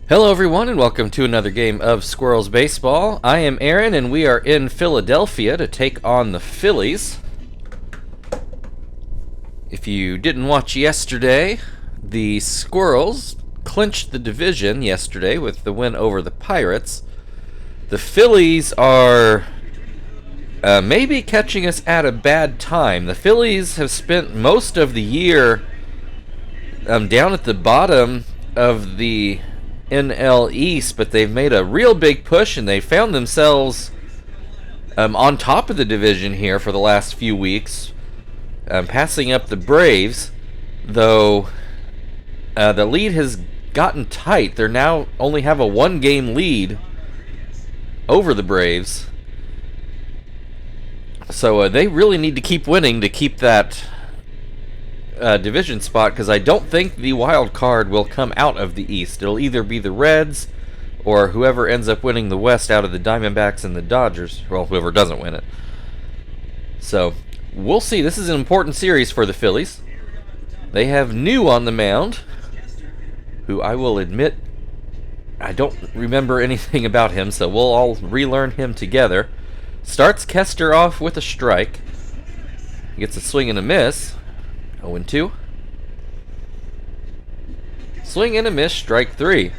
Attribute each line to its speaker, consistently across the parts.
Speaker 1: Hello everyone and welcome to another game of Squirrels Baseball. I am Aaron and we are in Philadelphia to take on the Phillies. If you didn't watch yesterday, the Squirrels clinched the division yesterday with the win over the Pirates. The Phillies are maybe catching us at a bad time. The Phillies have spent most of the year down at the bottom of the NL East, but they've made a real big push and they found themselves on top of the division here for the last few weeks, passing up the Braves, though the lead has gotten tight. They now only have a one-game lead over the Braves, so they really need to keep winning to keep that division spot, because I don't think the wild card will come out of the East. It'll either be the Reds or whoever ends up winning the West out of the Diamondbacks and the Dodgers. Well, whoever doesn't win it. So, we'll see. This is an important series for the Phillies. They have New on the mound, who I will admit I don't remember anything about him, so we'll all relearn him together. Starts Kester off with a strike. Gets a swing and a miss. 0-2. Swing and a miss, strike 3.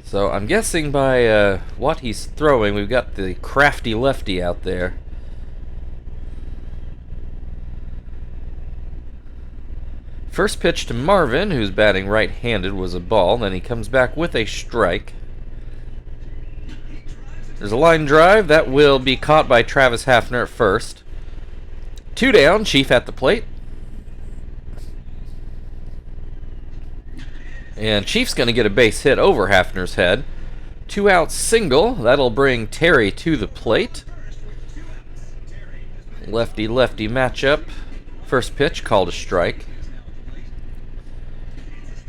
Speaker 1: So I'm guessing by what he's throwing, we've got the crafty lefty out there. First pitch to Marvin, who's batting right-handed, was a ball. Then he comes back with a strike. There's a line drive that will be caught by Travis Hafner at first. 2 down, Chief at the plate. And Chief's going to get a base hit over Hafner's head. 2 out single. That'll bring Terry to the plate. Lefty-lefty matchup. First pitch called a strike.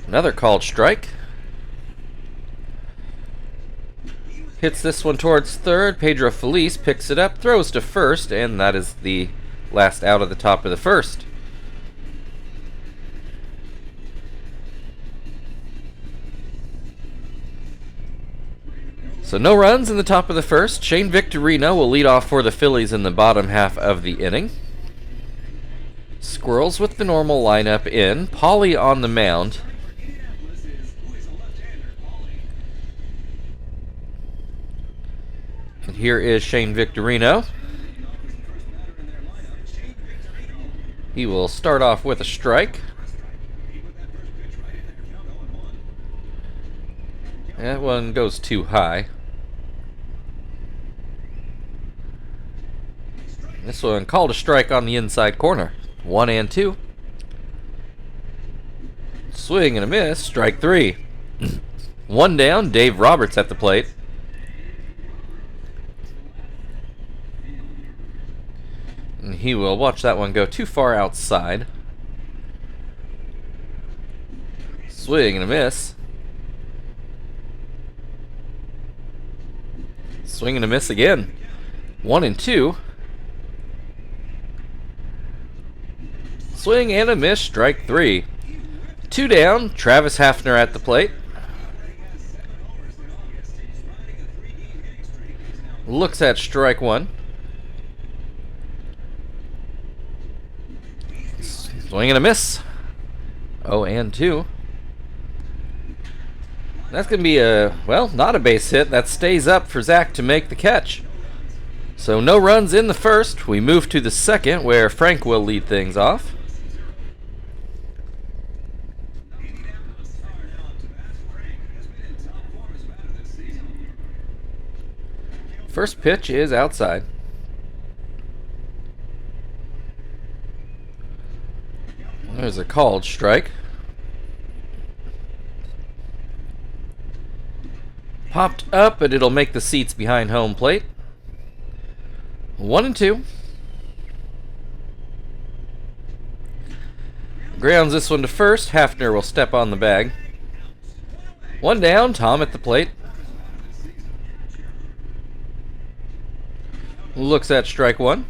Speaker 1: Another called strike. Hits this one towards third. Pedro Feliz picks it up, throws to first, and that is the last out of the top of the first. So no runs in the top of the first. Shane Victorino will lead off for the Phillies in the bottom half of the inning. Squirrels with the normal lineup in. Paulie on the mound. And here is Shane Victorino. He will start off with a strike. That one goes too high. This one called a strike on the inside corner. 1-2. Swing and a miss. Strike 3. 1 down. Dave Roberts at the plate. And he will watch that one go too far outside. Swing and a miss. Swing and a miss again. 1-2. Swing and a miss, strike 3. 2 down, Travis Hafner at the plate. Looks at strike 1. Swing and a miss. 0-2. That's going to be not a base hit. That stays up for Zach to make the catch. So no runs in the first. We move to the second, where Frank will lead things off. First pitch is outside. There's a called strike. Popped up, but it'll make the seats behind home plate. 1-2. Grounds this one to first. Hafner will step on the bag. 1 down, Tom at the plate. Looks at strike 1.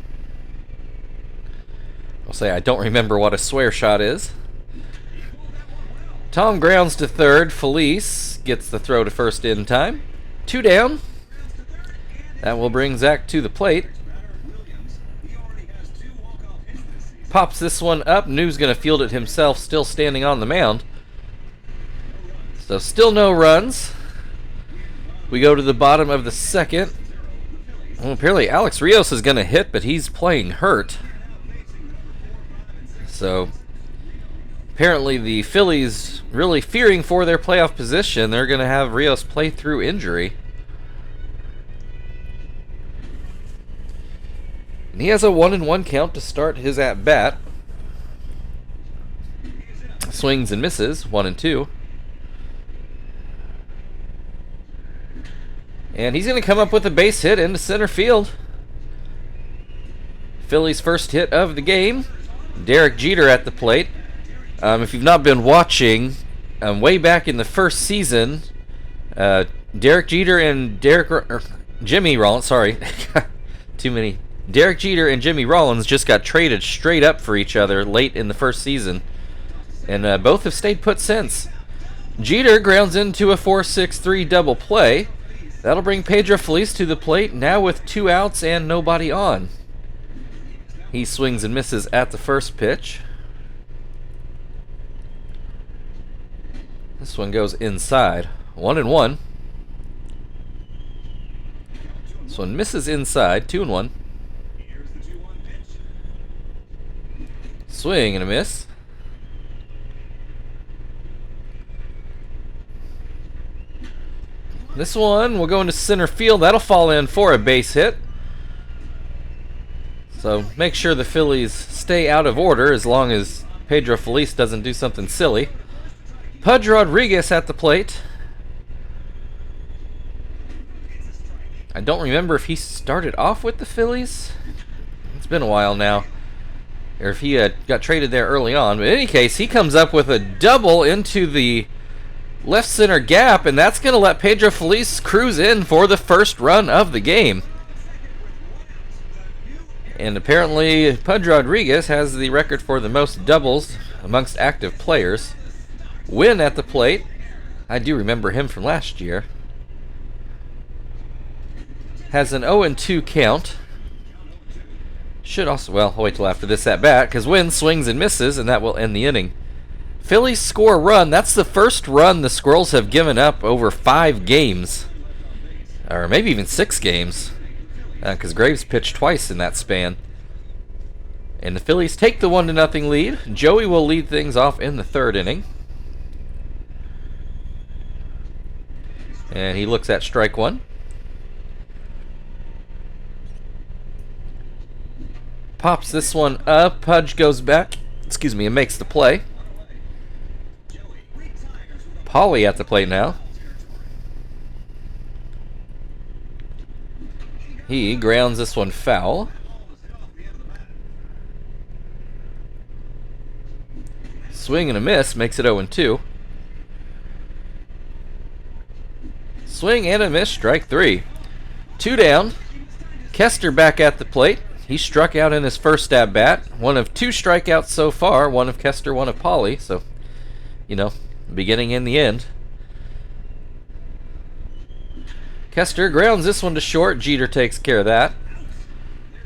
Speaker 1: I'll say I don't remember what a swear shot is. Tom grounds to third. Felice gets the throw to first in time. 2 down. That will bring Zach to the plate. Pops this one up. New's going to field it himself, still standing on the mound. So still no runs. We go to the bottom of the second. Well, apparently Alex Rios is going to hit, but he's playing hurt. So apparently the Phillies, really fearing for their playoff position, they're going to have Rios play through injury. And he has a 1-1 count to start his at-bat. Swings and misses, 1-2. And he's going to come up with a base hit into center field. Phillies' first hit of the game. Derek Jeter at the plate. If you've not been watching, way back in the first season, Derek Jeter and Jimmy Rollins, sorry, too many. Derek Jeter and Jimmy Rollins just got traded straight up for each other late in the first season. And both have stayed put since. Jeter grounds into a 4-6-3 double play. That'll bring Pedro Feliz to the plate, now with 2 outs and nobody on. He swings and misses at the first pitch. This one goes inside. 1-1. This one misses inside. 2-1. Swing and a miss. This one will go into center field. That'll fall in for a base hit. So make sure the Phillies stay out of order as long as Pedro Feliz doesn't do something silly. Pudge Rodriguez at the plate. I don't remember if he started off with the Phillies. It's been a while now. Or if he got traded there early on. But in any case, he comes up with a double into the left center gap, and that's going to let Pedro Feliz cruise in for the first run of the game. And apparently Pudge Rodriguez has the record for the most doubles amongst active players. Win at the plate. I do remember him from last year. Has an 0-2 count. Should also, well, I'll wait till after this at bat, because Win swings and misses, and that will end the inning. Phillies score a run. That's the first run the Squirrels have given up over 5 games. Or maybe even 6 games. Because Graves pitched twice in that span. And the Phillies take the 1-0 lead. Joey will lead things off in the 3rd inning. And he looks at strike 1. Pops this one up. Pudge goes back, and makes the play. Pauly at the plate now. He grounds this one foul. Swing and a miss makes it 0-2. Swing and a miss, strike 3. 2 down. Kester back at the plate. He struck out in his first at bat. One of 2 strikeouts so far. One of Kester, one of Pauly. So, beginning and the end. Kester grounds this one to short. Jeter takes care of that.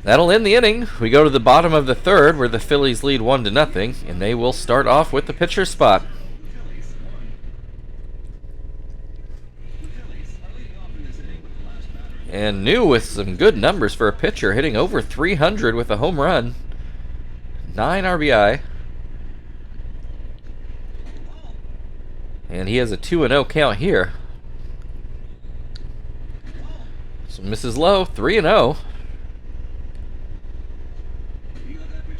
Speaker 1: That'll end the inning. We go to the bottom of the 3rd where the Phillies lead 1-0, and they will start off with the pitcher spot. And New with some good numbers for a pitcher, hitting over 300 with a home run. 9 RBI. And he has a 2-0 count here. So misses low, 3-0.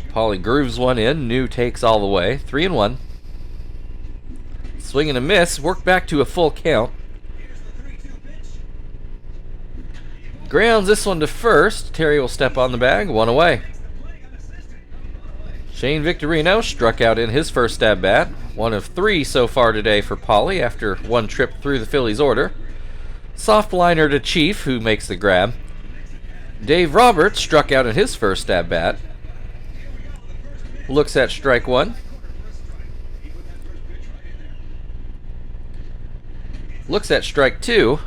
Speaker 1: Pauly grooves one in. New takes all the way. 3-1. Swing and a miss. Work back to a full count. Grounds this one to first. Terry will step on the bag. 1 away. Shane Victorino struck out in his first at bat. 1 of 3 so far today for Pauly after 1 trip through the Phillies order. Soft liner to Chief, who makes the grab. Dave Roberts struck out in his first at bat. Looks at strike 1. Looks at strike 2.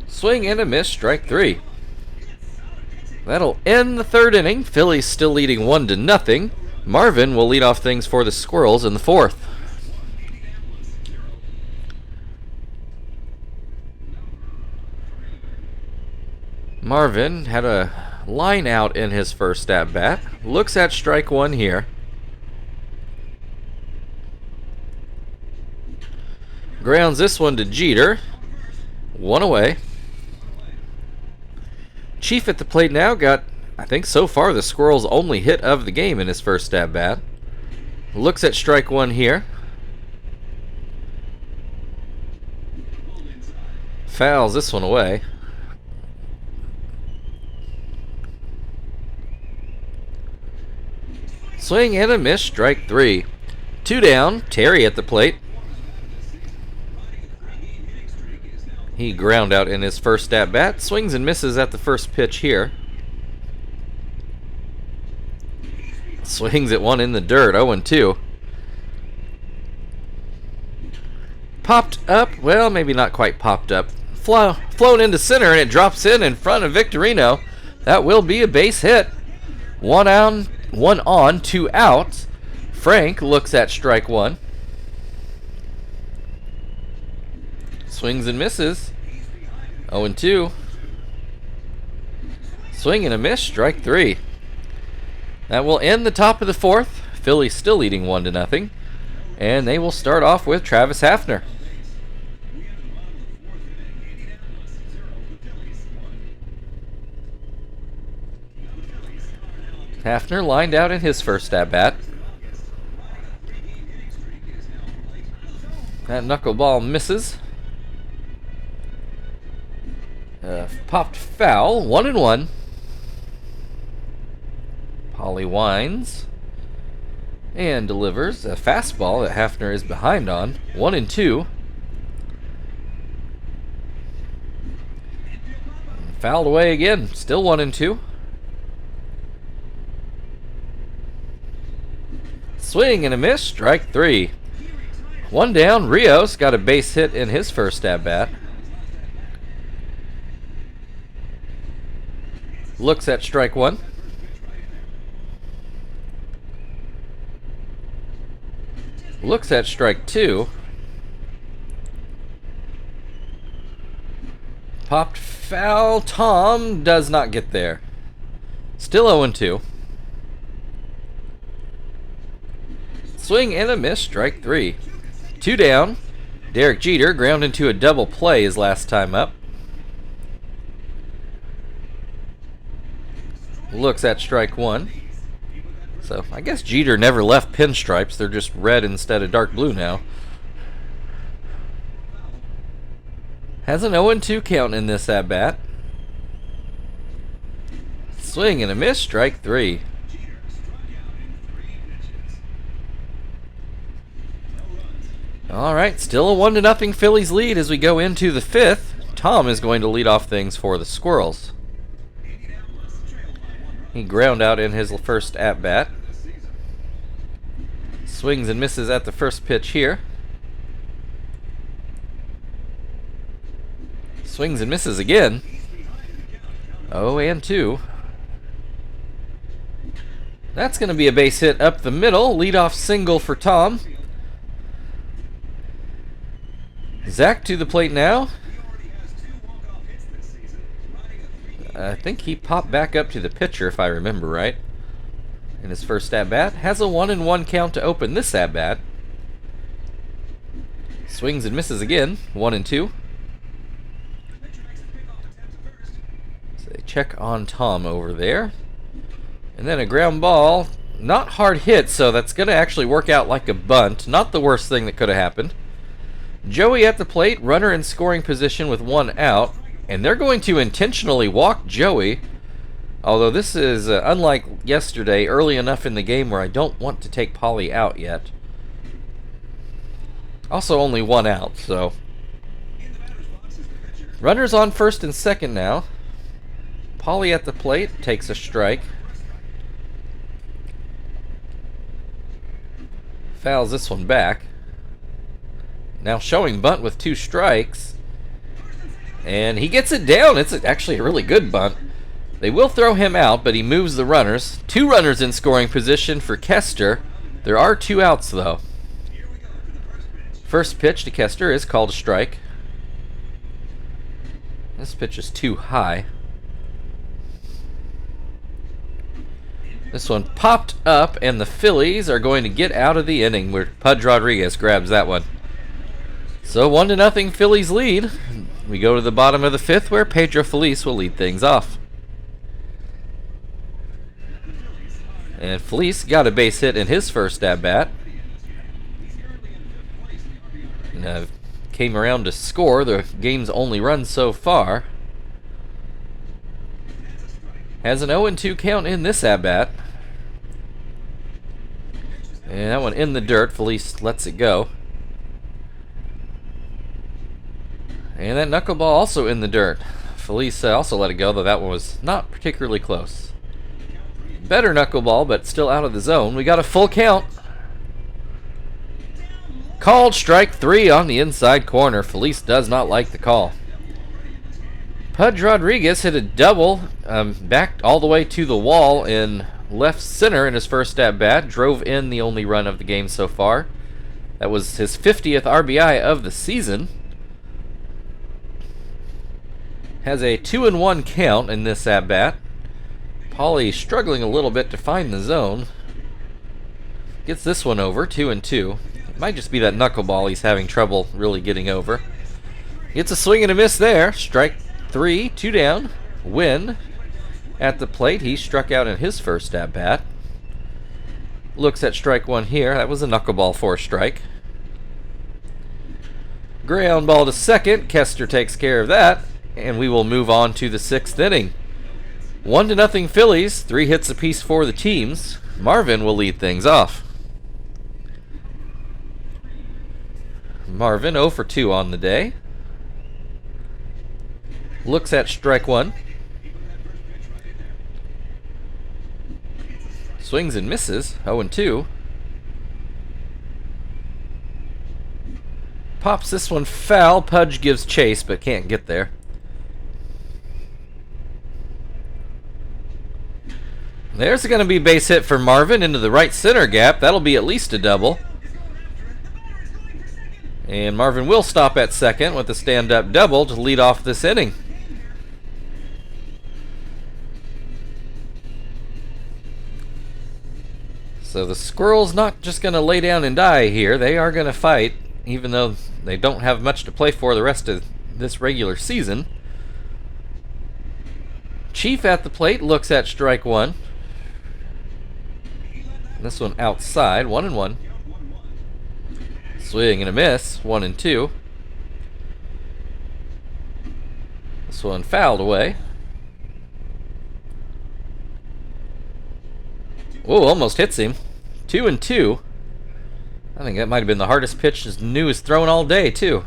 Speaker 1: Swing and a miss, strike 3. That'll end the third inning. Phillies still leading 1-0. Marvin will lead off things for the Squirrels in the fourth. Marvin had a line out in his first at bat. Looks at strike 1 here. Grounds this one to Jeter. 1 away. Chief at the plate now got, I think so far, the Squirrels' only hit of the game in his first at bat. Looks at strike 1 here. Fouls this one away. Swing and a miss, strike 3. 2 down, Terry at the plate. He ground out in his first at bat. Swings and misses at the first pitch here. Swings at one in the dirt, 0-2. Popped up, well, maybe not quite popped up. Flown into center, and it drops in front of Victorino. That will be a base hit. 1 on, 2 out. Frank looks at strike 1. Swings and misses. 0-2. Swing and a miss, strike 3. That will end the top of the fourth. Phillies still leading 1-0. And they will start off with Travis Hafner. Hafner lined out in his first at-bat. That knuckleball misses. Popped foul, 1-1. Polly winds and delivers a fastball that Hafner is behind on, 1-2. Fouled away again, still 1-2. Swing and a miss, strike 3. 1 down, Rios got a base hit in his first at-bat. Looks at strike 1. Looks at strike 2. Popped foul. Tom does not get there. Still 0-2. Swing and a miss, strike 3. 2 down. Derek Jeter ground into a double play his last time up. Looks at strike 1. So I guess Jeter never left pinstripes. They're just red instead of dark blue now. Has an 0-2 count in this at-bat. Swing and a miss, strike 3. Alright, still a 1-0 Phillies lead as we go into the fifth. Tom is going to lead off things for the Squirrels. He ground out in his first at-bat. Swings and misses at the first pitch here. Swings and misses again. 0-2. That's going to be a base hit up the middle. Leadoff single for Tom. Zach to the plate now. I think he popped back up to the pitcher, if I remember right, in his first at-bat. Has a 1-1 count to open this at-bat. Swings and misses again, 1-2. So they check on Tom over there. And then a ground ball. Not hard hit, so that's going to actually work out like a bunt. Not the worst thing that could have happened. Joey at the plate, runner in scoring position with 1 out. And they're going to intentionally walk Joey. Although this is unlike yesterday, early enough in the game where I don't want to take Polly out yet. Also only 1 out, so. Runners on first and second now. Polly at the plate takes a strike. Fouls this one back. Now showing bunt with 2 strikes. And he gets it down. It's actually a really good bunt. They will throw him out, but he moves the runners. 2 runners in scoring position for Kester. There are 2 outs, though. First pitch to Kester is called a strike. This pitch is too high. This one popped up, and the Phillies are going to get out of the inning where Pudge Rodriguez grabs that one. So 1-0 Phillies lead. We go to the bottom of the 5th where Pedro Feliz will lead things off. And Feliz got a base hit in his first at-bat. Came around to score the game's only run so far. Has an 0-2 count in this at-bat. And that one in the dirt. Feliz lets it go. And that knuckleball also in the dirt. Feliz also let it go, though that one was not particularly close. Better knuckleball, but still out of the zone. We got a full count. Called strike 3 on the inside corner. Feliz does not like the call. Pudge Rodriguez hit a double, backed all the way to the wall in left center in his first at-bat. Drove in the only run of the game so far. That was his 50th RBI of the season. Has a 2-1 count in this at-bat. Paulie struggling a little bit to find the zone. Gets this one over, 2-2. It might just be that knuckleball he's having trouble really getting over. Gets a swing and a miss there. Strike 3, 2 down. Win at the plate. He struck out in his first at-bat. Looks at strike 1 here. That was a knuckleball for a strike. Ground ball to second. Kester takes care of that. And we will move on to the 6th inning. 1-0 Phillies, 3 hits apiece for the teams. Marvin will lead things off. Marvin 0 for 2 on the day. Looks at strike 1. Swings and misses, 0-2. Pops this one foul. Pudge gives chase, but can't get there. There's going to be a base hit for Marvin into the right center gap. That'll be at least a double. And Marvin will stop at second with a stand-up double to lead off this inning. So the Squirrels not just going to lay down and die here. They are going to fight, even though they don't have much to play for the rest of this regular season. Chief at the plate looks at strike 1. This one outside, 1-1. Swing and a miss, 1-2. This one fouled away. Whoa, almost hits him. 2-2. I think that might have been the hardest pitch New has thrown all day, too.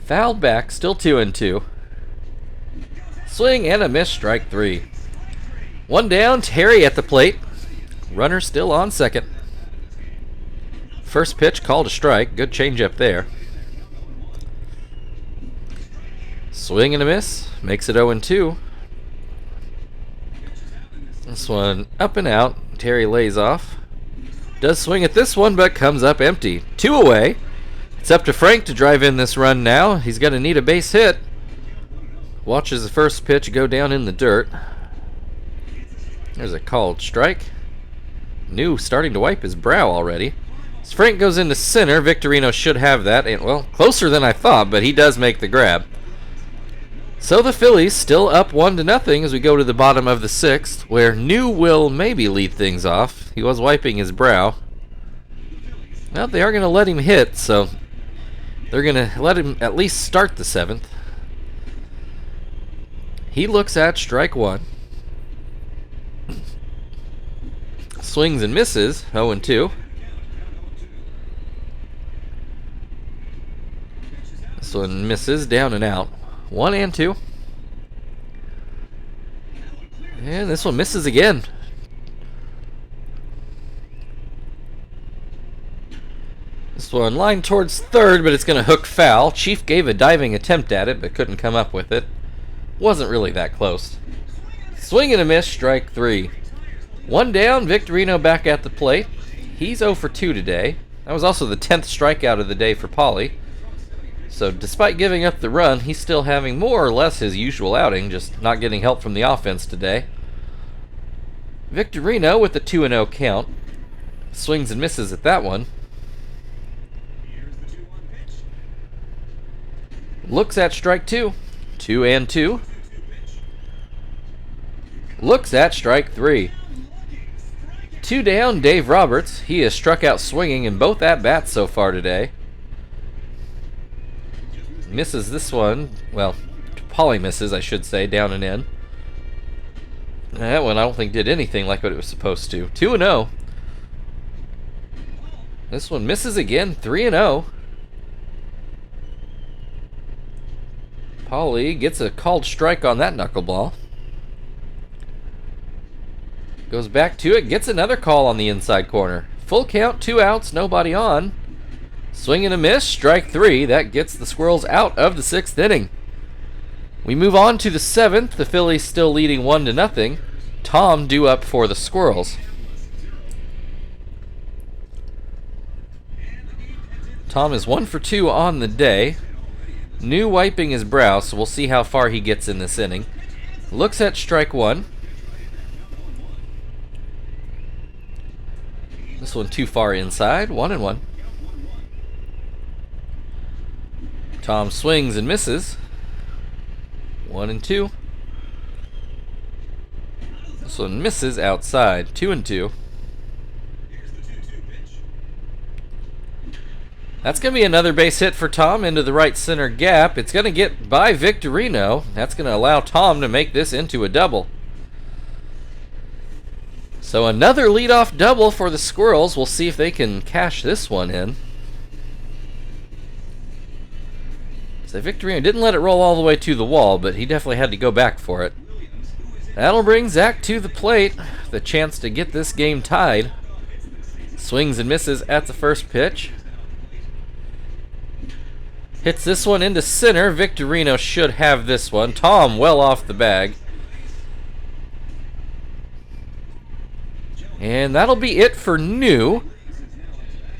Speaker 1: Fouled back, still 2-2. Swing and a miss, strike 3. 1 down, Terry at the plate. Runner still on second. First pitch called a strike. Good changeup there. Swing and a miss. Makes it 0-2. This one up and out. Terry lays off. Does swing at this one, but comes up empty. 2 away. It's up to Frank to drive in this run now. He's going to need a base hit. Watches the first pitch go down in the dirt. There's a called strike. New starting to wipe his brow already. As Frank goes into center, Victorino should have that. And, well, closer than I thought, but he does make the grab. So the Phillies still up 1-0 as we go to the bottom of the 6th, where New will maybe lead things off. He was wiping his brow. Well, they are going to let him hit, so they're going to let him at least start the 7th. He looks at strike 1. Swings and misses, 0-2. This one misses, down and out. 1-2. And this one misses again. This one line towards third, but it's going to hook foul. Chief gave a diving attempt at it, but couldn't come up with it. Wasn't really that close. Swing and a miss, strike 3. One down, Victorino back at the plate. He's 0 for 2 today. That was also the 10th strikeout of the day for Pauly. So despite giving up the run, he's still having more or less his usual outing, just not getting help from the offense today. Victorino with the 2-0 count. Swings and misses at that one. Looks at strike 2. 2-2. Looks at strike 3. 2 down, Dave Roberts. He has struck out swinging in both at-bats so far today. Misses this one. Well, Pauly misses, I should say, down and in. That one I don't think did anything like what it was supposed to. 2-0. This one misses again. 3-0. Pauly gets a called strike on that knuckleball. Goes back to it, gets another call on the inside corner. Full count, 2 outs, nobody on. Swing and a miss, strike 3. That gets the Squirrels out of the 6th inning. We move on to the 7th. The Phillies still leading 1-0. Tom due up for the Squirrels. Tom is 1 for 2 on the day. New wiping his brow, so we'll see how far he gets in this inning. Looks at strike 1. This one too far inside. 1-1. Tom swings and misses. 1-2. This one misses outside. 2-2. That's going to be another base hit for Tom into the right center gap. It's going to get by Victorino. That's going to allow Tom to make this into a double. So another leadoff double for the Squirrels. We'll see if they can cash this one in. So Victorino didn't let it roll all the way to the wall, but he definitely had to go back for it. That'll bring Zach to the plate. The chance to get this game tied. Swings and misses at the first pitch. Hits this one into center. Victorino should have this one. Tom well off the bag. And that'll be it for New.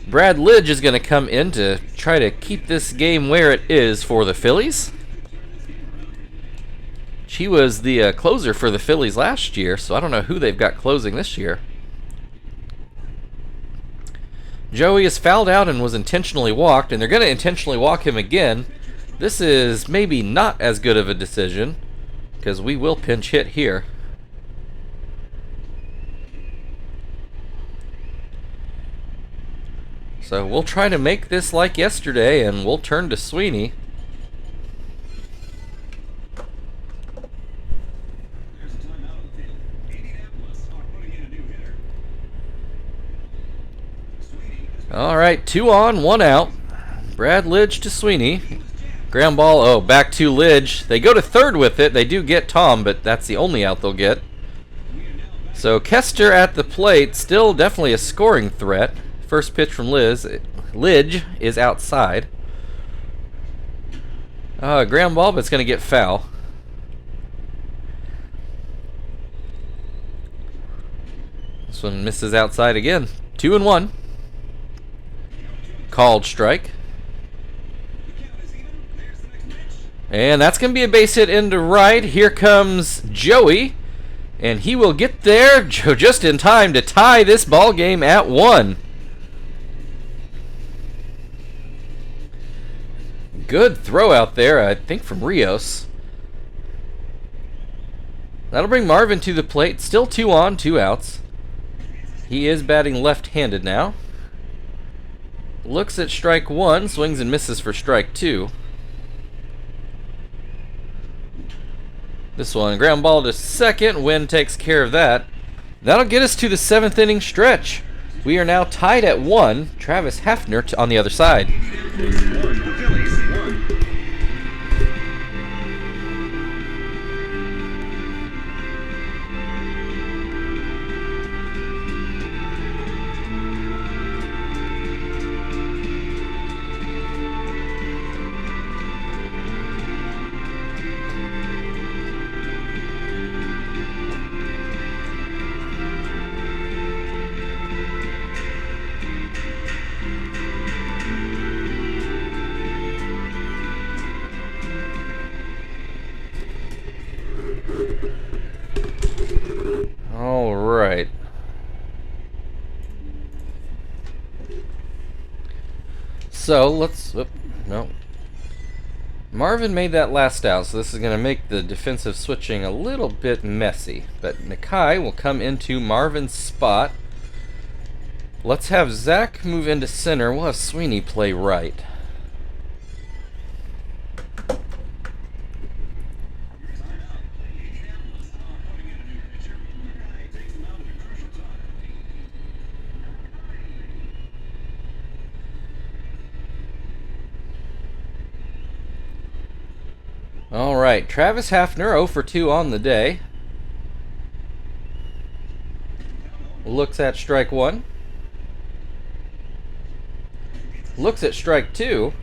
Speaker 1: Brad Lidge is going to come in to try to keep this game where it is for the Phillies. She was the closer for the Phillies last year, so I don't know who they've got closing this year. Joey is fouled out and was intentionally walked, and they're going to intentionally walk him again. This is maybe not as good of a decision, because we will pinch hit here. So we'll try to make this like yesterday, and we'll turn to Sweeney. All right, 2 on, 1 out. Brad Lidge to Sweeney. Ground ball, oh, back to Lidge. They go to third with it. They do get Tom, but that's the only out they'll get. So Kester at the plate, still definitely a scoring threat. First pitch from Lidge is outside. Ground ball, but it's going to get foul. This one misses outside again. 2-1. Called strike. And that's going to be a base hit into right. Here comes Joey. And he will get there just in time to tie this ball game at 1. Good throw out there, I think from Rios. That'll bring Marvin to the plate. Still 2 on, 2 outs. He is batting left-handed now. Looks at strike 1, swings and misses for strike 2. This one, ground ball to second. Wynn takes care of that. That'll get us to the 7th inning stretch. We are now tied at 1. Travis Hafner on the other side. So let's. No. Marvin made that last out, so this is going to make the defensive switching a little bit messy. But Nakai will come into Marvin's spot. Let's have Zach move into center. We'll have Sweeney play right. Alright, Travis Hafner 0 for 2 on the day. Looks at strike 1. Looks at strike 2.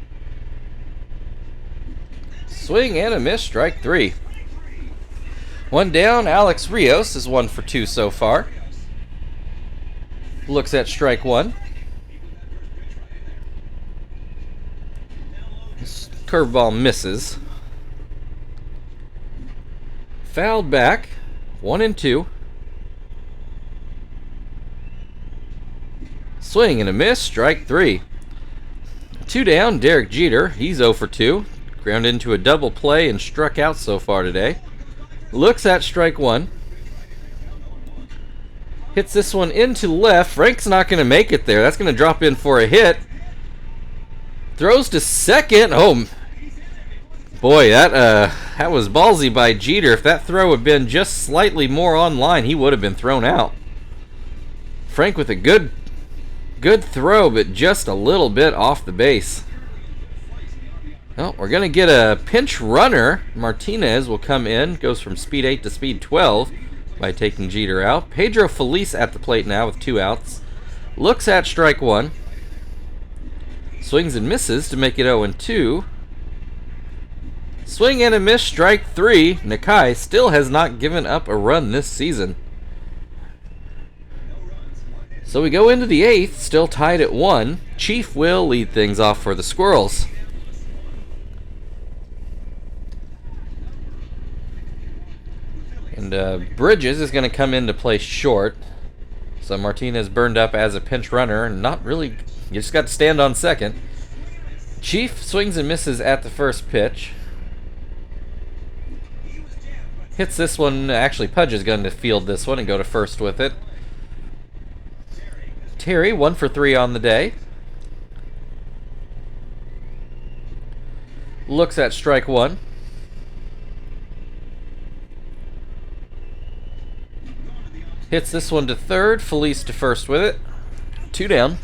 Speaker 1: Swing and a miss, strike 3. One down, Alex Rios is 1 for 2 so far. Looks at strike 1. This curveball misses. Fouled back, 1 and 2. Swing and a miss, strike 3. 2 down, Derek Jeter, he's 0 for 2. Ground into a double play and struck out so far today. Looks at strike 1. Hits this one into left. Frank's not going to make it there. That's going to drop in for a hit. Throws to second. Oh, boy, that was ballsy by Jeter. If that throw had been just slightly more on line, he would have been thrown out. Frank with a good throw, but just a little bit off the base. Well, we're going to get a pinch runner. Martinez will come in. Goes from speed 8 to speed 12 by taking Jeter out. Pedro Feliz at the plate now with 2 outs. Looks at strike 1. Swings and misses to make it 0 and 2. Swing and a miss, strike 3. Nakai still has not given up a run this season. So we go into the 8th, still tied at 1. Chief will lead things off for the Squirrels. And Bridges is going to come in to play short. So Martinez burned up as a pinch runner. Not really, you just got to stand on second. Chief swings and misses at the first pitch. Hits this one. Actually, Pudge is going to field this one and go to first with it. Terry, 1 for 3 on the day. Looks at strike 1. Hits this one to third. Felice to first with it. 2 down.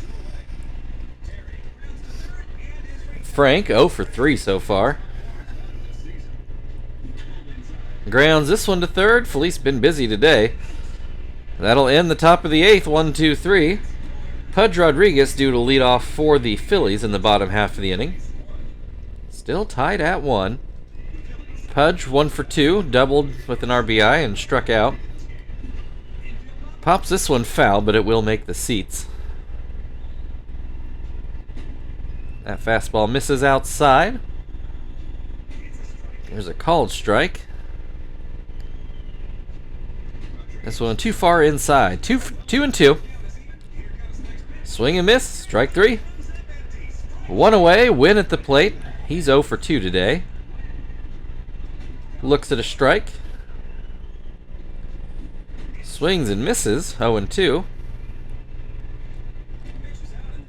Speaker 1: Frank, 0 for 3 so far. Grounds this one to third. Felice been busy today. That'll end the top of the 8th. 1, 2, 3. Pudge Rodriguez due to lead off for the Phillies in the bottom half of the inning. Still tied at 1. Pudge 1 for 2. Doubled with an RBI and struck out. Pops this one foul, but it will make the seats. That fastball misses outside. There's a called strike. This one too far inside. 2 and 2. Swing and miss. Strike 3. 1 away. Win at the plate. He's 0 for 2 today. Looks at a strike. Swings and misses. 0 and 2.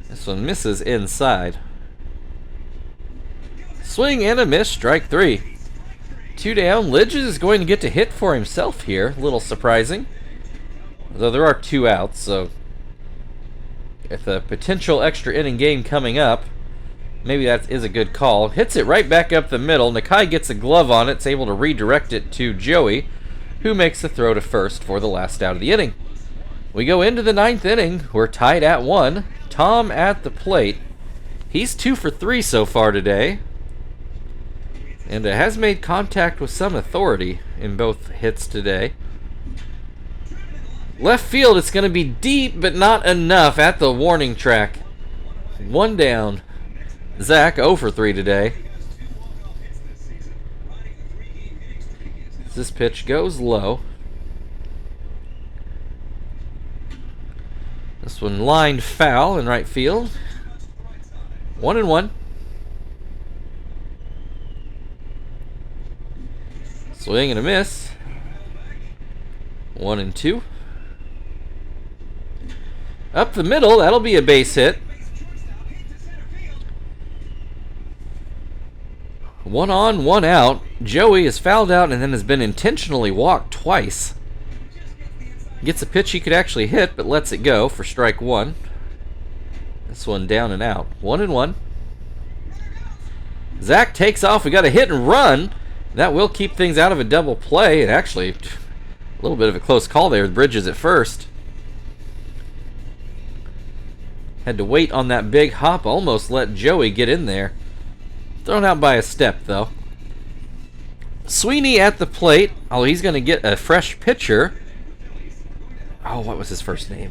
Speaker 1: This one misses inside. Swing and a miss. Strike 3. 2 down. Lidges is going to get to hit for himself here. A little surprising. Though there are 2 outs, so with a potential extra inning game coming up, maybe that is a good call. Hits it right back up the middle. Nakai gets a glove on it. It's able to redirect it to Joey, who makes the throw to first for the last out of the inning. We go into the 9th inning. We're tied at 1. Tom at the plate. He's 2 for 3 so far today, and has made contact with some authority in both hits today. Left field, it's going to be deep, but not enough at the warning track. 1 down. Zach 0 for 3 today. This pitch goes low. This one lined foul in right field. 1-1. Swing and a miss. 1-2. Up the middle, that'll be a base hit. 1 on, 1 out. Joey is fouled out and then has been intentionally walked twice. Gets a pitch he could actually hit, but lets it go for strike 1. This one down and out. 1-1. Zach takes off. We got a hit and run. That will keep things out of a double play. And actually, a little bit of a close call there with Bridges at first. Had to wait on that big hop. Almost let Joey get in there. Thrown out by a step, though. Sweeney at the plate. Oh, he's going to get a fresh pitcher. Oh, what was his first name?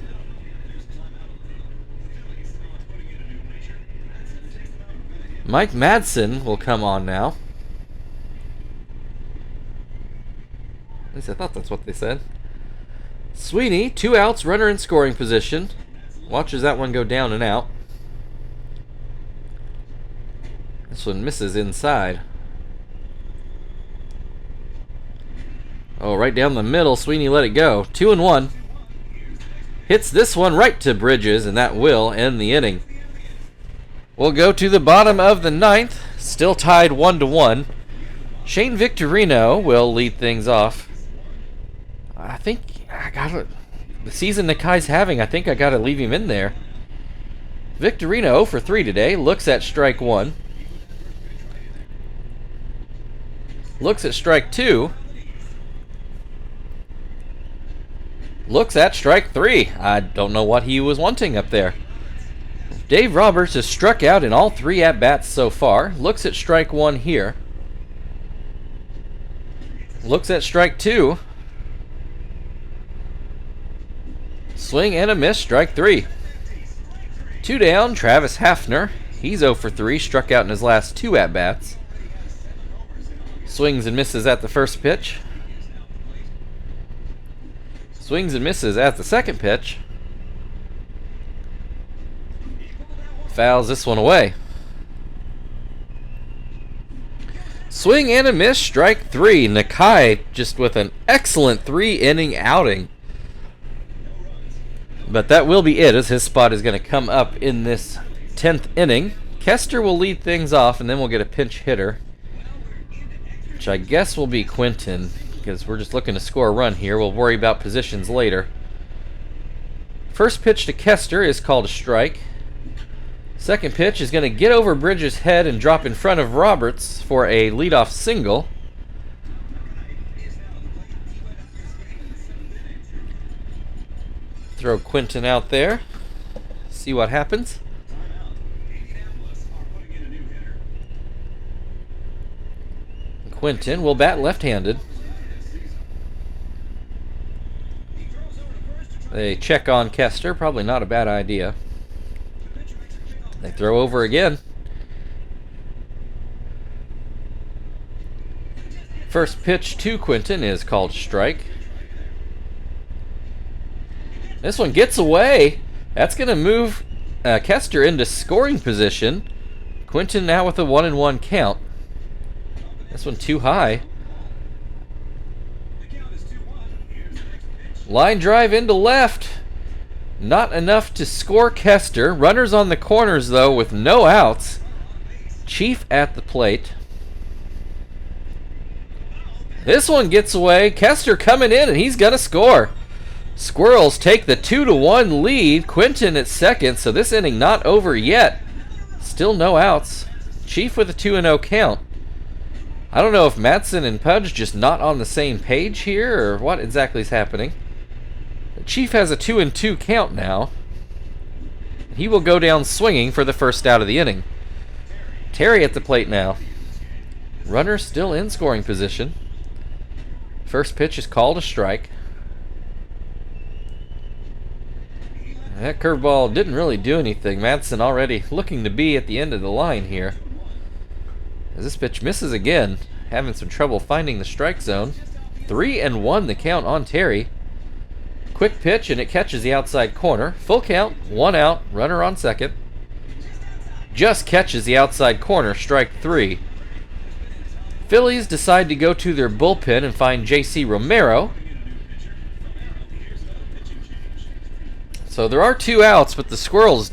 Speaker 1: Mike Madsen will come on now. At least I thought that's what they said. Sweeney, 2 outs, runner in scoring position. Watches that one go down and out. This one misses inside. Oh, right down the middle. Sweeney let it go. 2-1. Hits this one right to Bridges, and that will end the inning. We'll go to the bottom of the 9th. Still tied 1-1. Shane Victorino will lead things off. I think I got it. The season Nakai's having, I think I got to leave him in there. Victorino 0 for 3 today. Looks at strike 1. Looks at strike 2. Looks at strike 3. I don't know what he was wanting up there. Dave Roberts has struck out in all 3 at-bats so far. Looks at strike 1 here. Looks at strike 2. Swing and a miss, strike 3. 2 down, Travis Hafner. He's 0 for 3, struck out in his last 2 at-bats. Swings and misses at the first pitch. Swings and misses at the second pitch. Fouls this one away. Swing and a miss, strike 3. Nakai just with an excellent 3-inning outing. But that will be it, as his spot is going to come up in this 10th inning. Kester will lead things off, and then we'll get a pinch hitter, which I guess will be Quinton, because we're just looking to score a run here. We'll worry about positions later. First pitch to Kester is called a strike. Second pitch is going to get over Bridges' head and drop in front of Roberts for a leadoff single. Throw Quinton out there. See what happens. Quinton will bat left-handed. They check on Kester. Probably not a bad idea. They throw over again. First pitch to Quinton is called strike. This one gets away. That's going to move Kester into scoring position. Quinton now with a 1-1 count. This one too high. Line drive into left. Not enough to score Kester. Runners on the corners, though, with no outs. Chief at the plate. This one gets away. Kester coming in, and he's going to score. Squirrels take the 2-1 lead. Quinton at second, so this inning not over yet. Still no outs. Chief with a 2-0 count. I don't know if Madsen and Pudge just not on the same page here, or what exactly is happening. The Chief has a 2-2 count now. He will go down swinging for the first out of the inning. Terry at the plate now. Runner still in scoring position. First pitch is called a strike. That curveball didn't really do anything. Madsen already looking to be at the end of the line here. As this pitch misses again, having some trouble finding the strike zone. 3-1 the count on Terry. Quick pitch, and it catches the outside corner. Full count, 1 out, runner on second. just catches the outside corner, strike 3. Phillies decide to go to their bullpen and find J.C. Romero. So there are 2 outs, but the Squirrels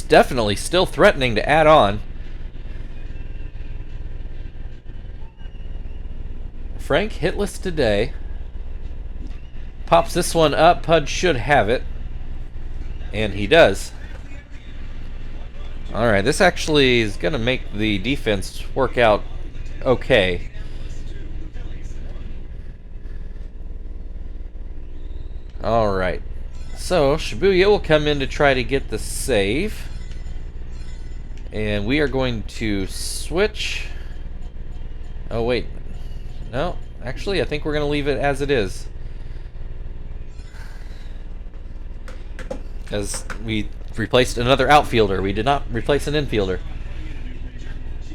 Speaker 1: definitely still threatening to add on. Frank hitless today. Pops this one up. Pudge should have it. And he does. Alright, this actually is going to make the defense work out okay. Alright. So, Shibuya will come in to try to get the save. And we are going to switch. Oh, wait. No, actually, I think we're going to leave it as it is. As we replaced another outfielder. We did not replace an infielder.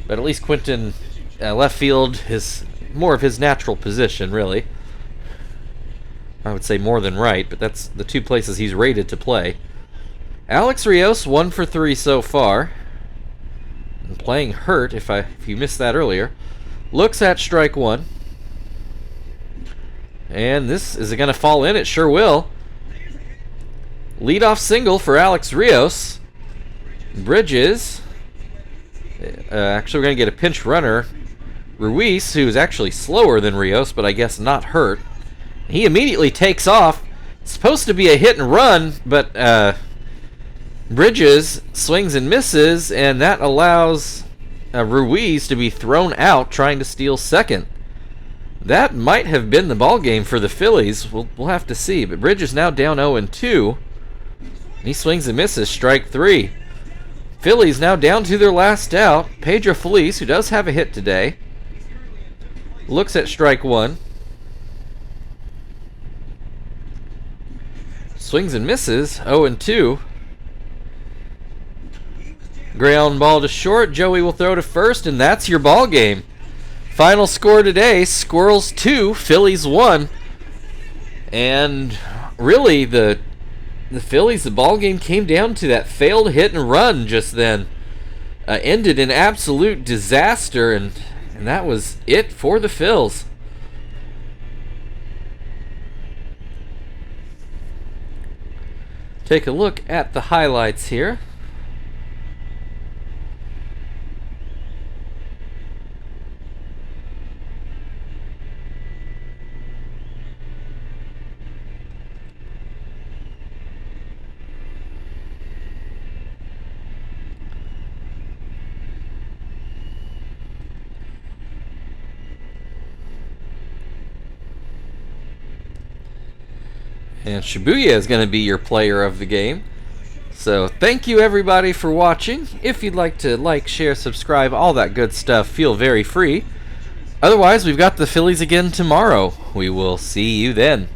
Speaker 1: But at least Quentin, left field, is more of his natural position, really. I would say more than right, but that's the 2 places he's rated to play. Alex Rios, 1 for 3 so far. And playing hurt, if you missed that earlier. Looks at strike 1. And this, is it going to fall in? It sure will. Leadoff single for Alex Rios. Bridges. Actually, we're going to get a pinch runner. Ruiz, who's actually slower than Rios, but I guess not hurt. He immediately takes off. It's supposed to be a hit and run, but Bridges swings and misses, and that allows Ruiz to be thrown out trying to steal second. That might have been the ball game for the Phillies. We'll have to see. But Bridges now down 0-2. He swings and misses, strike 3. Phillies now down to their last out. Pedro Feliz, who does have a hit today, looks at strike 1. Swings and misses, 0-2. Ground ball to short. Joey will throw to first, and that's your ball game. Final score today, Squirrels 2, Phillies 1. And really, the Phillies, the ball game came down to that failed hit and run just then. Ended in absolute disaster, and that was it for the Phils. Take a look at the highlights here. And Shibuya is going to be your player of the game. So thank you everybody for watching. If you'd like to like, share, subscribe, all that good stuff, feel very free. Otherwise, we've got the Phillies again tomorrow. We will see you then.